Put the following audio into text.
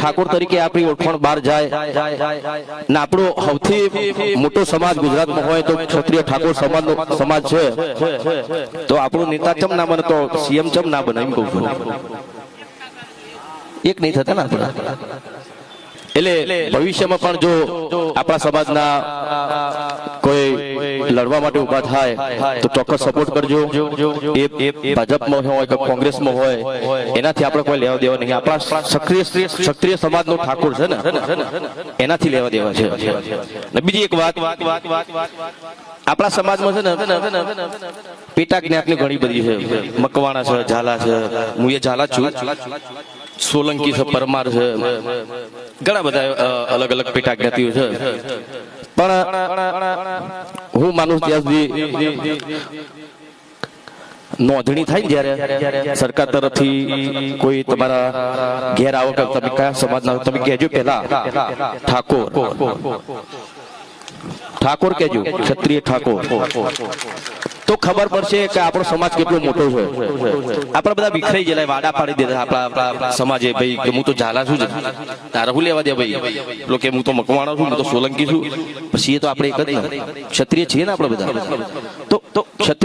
ઠાકોર તરીકે આપણી ઓળખાણ બહાર જાય ને આપણો સૌથી મોટો સમાજ ગુજરાતમાં હોય તો ક્ષત્રિય ઠાકોર સમાજ છે, તો આપણું નેતા ચમ ના બને, તો સીએમ ચમ ના બને, એમ કહું છું. એક નહીં થતા ને આપણા. એટલે ભવિષ્યમાં પણ જો આપણા સમાજના કોઈ લડવા માટે ઉભા થાય તો ચોક્કસ સપોર્ટ કરજો. એ ભાજપમાં હોય કે કોંગ્રેસમાં હોય એનાથી આપણે કોઈ લેવા દેવા નહીં. આપણા ક્ષત્રિય સમાજનો ઠાકોર છે ને એનાથી લેવા દેવા છે. ને બીજી એક વાત, આપણા સમાજમાં છે ને પેટા જ્ઞાતની ઘણી બધી છે. મકવાણા છે, ઝાલા છે, હું એ ઝાલા છું, સોલંકી છે, પરમાર છે, ઘણા બધા અલગ અલગ પેટા જ્ઞાતિઓ છે. પણ હું માનું ત્યાં સુધી નોંધણી થાય ને જયારે સરકાર તરફથી કોઈ તમારા ઘેર આવો કે તમે કયા સમાજના તમે કહેજો પેલા ઠાકોર કહેજો, ક્ષત્રિય ઠાકોર, તો ખબર પડશે કે આપણો સમાજ કેટલો મોટો છે. આપણા બધા વિખરાઈ ગયેલા, વાડા પાડી દેતા આપણા સમાજે, ભાઈ કે હું તો ઝાલા છું, તારે શું લેવા દે ભાઈ, પેલો કે હું તો મકવાણા છું, હું તો સોલંકી છું. પછી એ તો આપણે એક જ ને ક્ષત્રિય છીએ ને આપણે બધા. તો ક્ષત્રિય